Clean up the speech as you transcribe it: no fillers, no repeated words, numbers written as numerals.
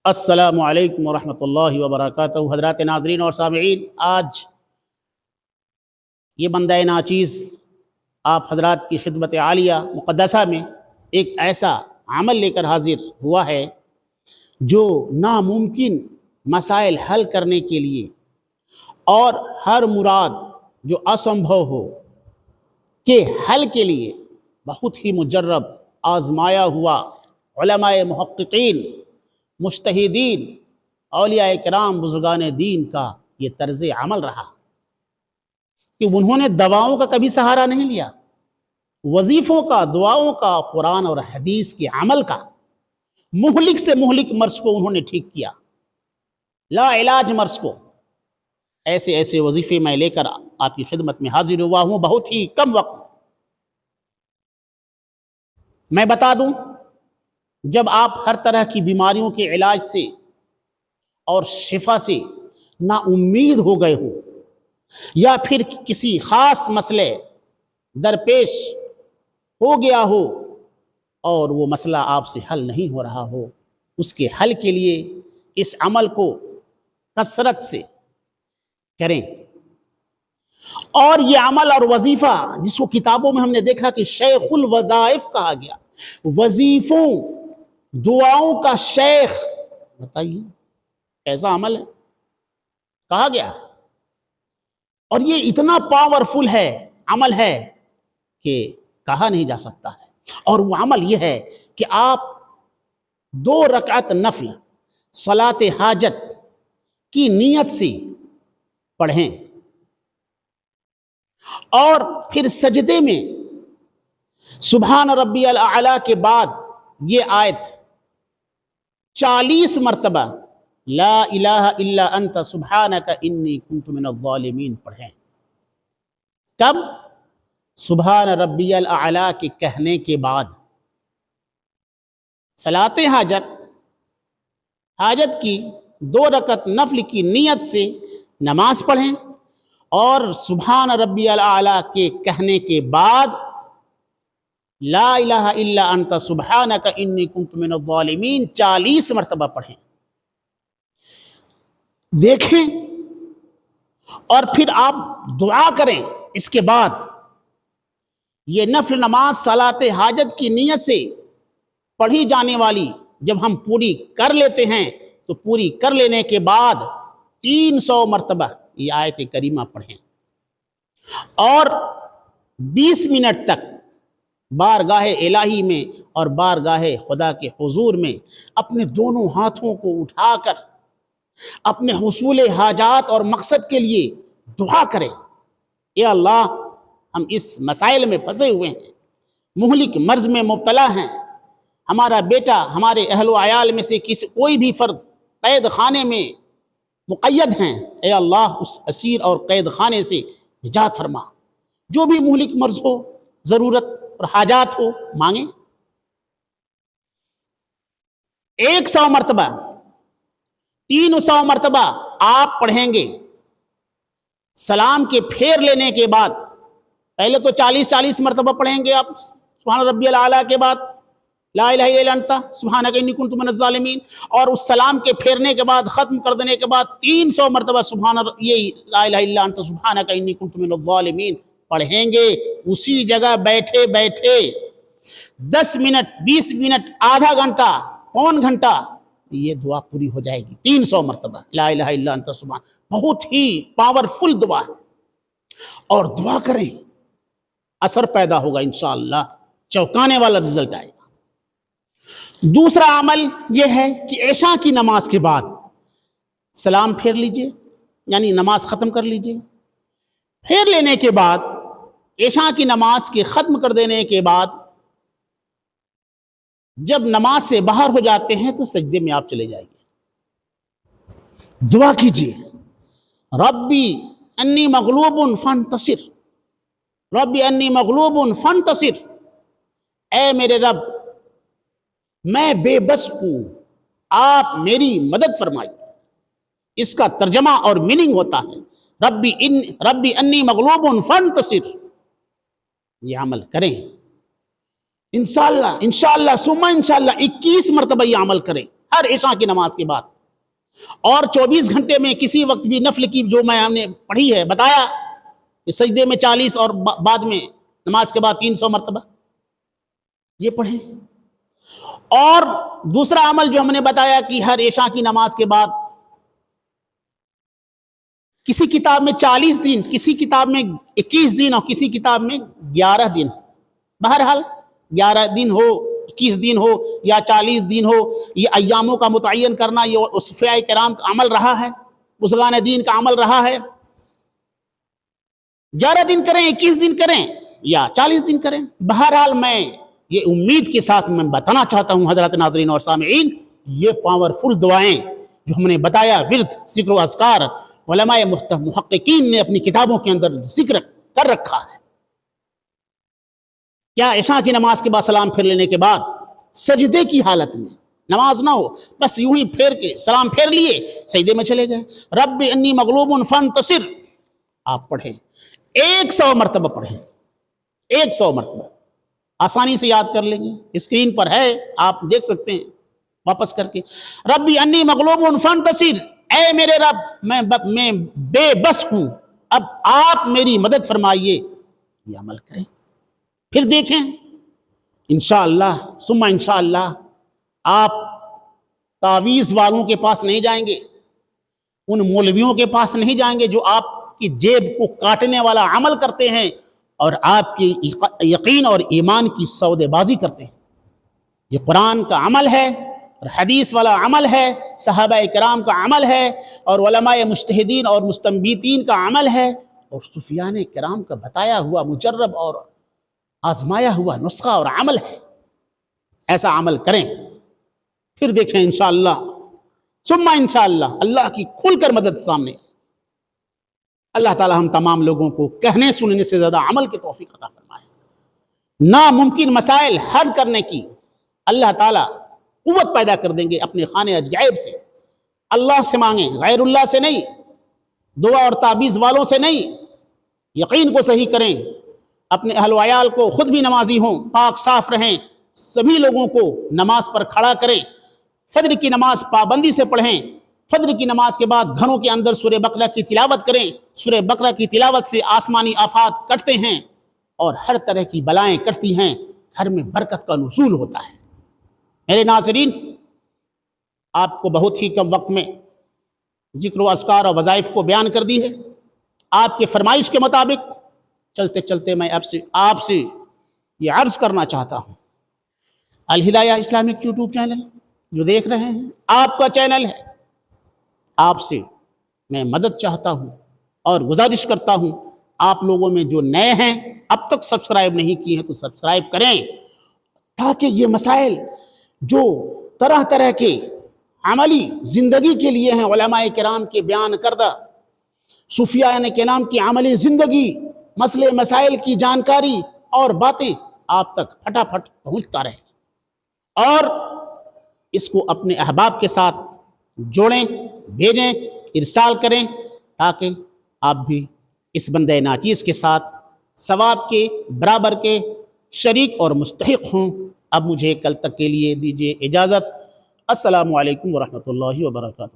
السلام علیکم ورحمۃ اللہ وبرکاتہ۔ حضرات ناظرین اور سامعین، آج یہ بندہ ناچیز آپ حضرات کی خدمت عالیہ مقدسہ میں ایک ایسا عمل لے کر حاضر ہوا ہے جو ناممکن مسائل حل کرنے کے لیے اور ہر مراد جو اسمبھو ہو کے حل کے لیے بہت ہی مجرب آزمایا ہوا علماء محققین، مجتہدین، اولیاء کرام، بزرگان دین کا یہ طرز عمل رہا کہ انہوں نے دواؤں کا کبھی سہارا نہیں لیا، وظیفوں کا، دعاؤں کا، قرآن اور حدیث کے عمل کا۔ مہلک سے مہلک مرض کو انہوں نے ٹھیک کیا، لا علاج مرض کو۔ ایسے ایسے وظیفے میں لے کر آپ کی خدمت میں حاضر ہوا ہوں بہت ہی کم وقت۔ میں بتا دوں، جب آپ ہر طرح کی بیماریوں کے علاج سے اور شفا سے نا امید ہو گئے ہوں، یا پھر کسی خاص مسئلے درپیش ہو گیا ہو اور وہ مسئلہ آپ سے حل نہیں ہو رہا ہو، اس کے حل کے لیے اس عمل کو کثرت سے کریں۔ اور یہ عمل اور وظیفہ جس کو کتابوں میں ہم نے دیکھا کہ شیخ الوظائف کہا گیا، وظیفوں، دعاؤں کا شیخ، بتائیے کیسا عمل ہے کہا گیا۔ اور یہ اتنا پاورفل ہے، عمل ہے کہ کہا نہیں جا سکتا ہے۔ اور وہ عمل یہ ہے کہ آپ 2 رکعت نفل صلاۃ حاجت کی نیت سے پڑھیں، اور پھر سجدے میں سبحان ربی الاعلیٰ کے بعد یہ آیت 40 مرتبہ لا الہ الا انت سبحانک انی کنت من الظالمین پڑھیں۔ کب؟ سبحان ربی الاعلیٰ کے کہنے کے بعد صلاۃ حاجت کی 2 رکعت نفل کی نیت سے نماز پڑھیں، اور سبحان ربی الاعلیٰ کے کہنے کے بعد لا الہ الا انت سبحانک انی کنت من الظالمین 40 مرتبہ پڑھیں۔ دیکھیں، اور پھر آپ دعا کریں۔ اس کے بعد یہ نفل نماز صلاۃ حاجت کی نیت سے پڑھی جانے والی جب ہم پوری کر لیتے ہیں تو پوری کر لینے کے بعد 300 مرتبہ یہ آیت کریمہ پڑھیں، اور 20 منٹ تک بارگاہ الہی میں اور بارگاہ خدا کے حضور میں اپنے دونوں ہاتھوں کو اٹھا کر اپنے حصول حاجات اور مقصد کے لیے دعا کریں۔ اے اللہ، ہم اس مسائل میں پھنسے ہوئے ہیں، مہلک مرض میں مبتلا ہیں، ہمارا بیٹا، ہمارے اہل و عیال میں سے کوئی بھی فرد قید خانے میں مقید ہیں۔ اے اللہ، اس اسیر اور قید خانے سے نجات فرما۔ جو بھی مہلک مرض ہو، ضرورت اور حاجات ہو، مانگیں۔ 100 مرتبہ، 300 مرتبہ آپ پڑھیں گے۔ سلام کے پھیر لینے کے بعد پہلے تو 40 مرتبہ پڑھیں گے آپ سبحان ربی الاعلیٰ کے بعد لا الہ الا انت سبحانک انی کنت من الظالمین، اور اس سلام کے پھیرنے کے بعد ختم کر دینے کے بعد 300 مرتبہ یہ لا الہ الا انت سبحانک انی کنت من الظالمین پڑھیں گے۔ اسی جگہ بیٹھے بیٹھے 10 منٹ، 20 منٹ، آدھا گھنٹہ، پون گھنٹہ یہ دعا پوری ہو جائے گی۔ 300 مرتبہ لا الہ الا انت سبحان، بہت ہی پاورفل دعا ہے۔ اور دعا کریں، اثر پیدا ہوگا انشاءاللہ، چوکانے والا رزلٹ آئے گا۔ دوسرا عمل یہ ہے کہ عشاء کی نماز کے بعد سلام پھیر لیجئے، یعنی نماز ختم کر لیجئے۔ پھیر لینے کے بعد عشاء کی نماز کے ختم کر دینے کے بعد جب نماز سے باہر ہو جاتے ہیں تو سجدے میں آپ چلے جائیے، دعا کیجئے، ربی انی مغلوب فانتصر، ربی انی مغلوب فانتصر، اے میرے رب، میں بے بس ہوں، آپ میری مدد فرمائیے۔ اس کا ترجمہ اور میننگ ہوتا ہے ربی انی مغلوب فانتصر۔ یہ عمل کریں انشاءاللہ ثم انشاءاللہ 21 مرتبہ یہ عمل کریں۔ ہر عشاء کی نماز کے بعد، اور 24 گھنٹے میں کسی وقت بھی نفل کی جو میں ہم نے پڑھی ہے بتایا کہ سجدے میں 40 اور بعد میں نماز کے بعد 300 مرتبہ یہ پڑھیں۔ اور دوسرا عمل جو ہم نے بتایا کہ ہر عشاء کی نماز کے بعد کسی کتاب میں 40 دن، کسی کتاب میں 21 دن اور کسی کتاب میں 11 دن، بہرحال 11 دن ہو، 21 دن ہو یا 40 دن ہو، یہ ایاموں کا متعین کرنا یہ صوفیاء کرام کا عمل رہا ہے، بزرگان دین کا عمل رہا ہے۔ 11 دن کریں، 21 دن کریں یا 40 دن کریں، بہرحال میں یہ امید کے ساتھ میں بتانا چاہتا ہوں حضرات ناظرین اور سامعین، یہ پاورفل دعائیں جو ہم نے بتایا، ورد، ذکر و اذکار، علماء محققین نے اپنی کتابوں کے اندر ذکر کر رکھا ہے۔ کیا عشاء کی نماز کے بعد سلام پھیر لینے کے بعد سجدے کی حالت میں نماز نہ ہو، بس یوں ہی پھیر کے سلام پھیر لیے سجدے میں چلے گئے، رب انی مغلوب فانتصر آپ پڑھیں، 100 مرتبہ پڑھیں، 100 مرتبہ، آسانی سے یاد کر لیں گے، اسکرین پر ہے آپ دیکھ سکتے ہیں واپس کر کے، ربی انی مغلوب فانتصر، اے میرے رب میں بے بس ہوں، اب آپ میری مدد فرمائیے، یہ عمل کریں، پھر دیکھیں انشاءاللہ ثم انشاءاللہ آپ تعویذ والوں کے پاس نہیں جائیں گے، ان مولویوں کے پاس نہیں جائیں گے جو آپ کی جیب کو کاٹنے والا عمل کرتے ہیں اور آپ کی یقین اور ایمان کی سودے بازی کرتے ہیں۔ یہ قرآن کا عمل ہے اور حدیث والا عمل ہے، صحابہ کرام کا عمل ہے اور علماء مجتہدین اور مستنبطین کا عمل ہے اور صوفیان کرام کا بتایا ہوا مجرب اور آزمایا ہوا نسخہ اور عمل ہے۔ ایسا عمل کریں، پھر دیکھیں انشاءاللہ ثم انشاءاللہ اللہ کی کھل کر مدد سامنے۔ اللہ تعالی ہم تمام لوگوں کو کہنے سننے سے زیادہ عمل کی توفیق عطا فرمائے۔ ناممکن مسائل حل کرنے کی اللہ تعالی قوت پیدا کر دیں گے اپنے خانے عجائب سے۔ اللہ سے مانگیں، غیر اللہ سے نہیں، دعا اور تعویذ والوں سے نہیں، یقین کو صحیح کریں، اپنے اہل و عیال کو، خود بھی نمازی ہوں، پاک صاف رہیں، سبھی لوگوں کو نماز پر کھڑا کریں، فجر کی نماز پابندی سے پڑھیں، فجر کی نماز کے بعد گھروں کے اندر سورہ بقرہ کی تلاوت کریں، سورہ بقرہ کی تلاوت سے آسمانی آفات کٹتے ہیں اور ہر طرح کی بلائیں کٹتی ہیں، گھر میں برکت کا نزول ہوتا ہے۔ میرے ناظرین، آپ کو بہت ہی کم وقت میں ذکر و اذکار اور وظائف کو بیان کر دی ہے۔ آپ کے فرمائش کے مطابق چلتے چلتے میں آپ سے یہ عرض کرنا چاہتا ہوں، الہدایہ اسلامک یوٹیوب چینل جو دیکھ رہے ہیں، آپ کا چینل ہے، آپ سے میں مدد چاہتا ہوں اور گزارش کرتا ہوں، آپ لوگوں میں جو نئے ہیں اب تک سبسکرائب نہیں کیے ہیں تو سبسکرائب کریں، تاکہ یہ مسائل جو طرح طرح کے عملی زندگی کے لیے ہیں، علماء کرام کے بیان کردہ، صوفیاء کرام کی عملی زندگی، مسئلے مسائل کی جانکاری اور باتیں آپ تک پھٹافٹ پہنچتا رہے، اور اس کو اپنے احباب کے ساتھ جوڑیں، بھیجیں، ارسال کریں، تاکہ آپ بھی اس بندہ ناچیز کے ساتھ ثواب کے برابر کے شریک اور مستحق ہوں۔ اب مجھے کل تک کے لیے دیجیے اجازت۔ السلام علیکم ورحمۃ اللہ وبرکاتہ۔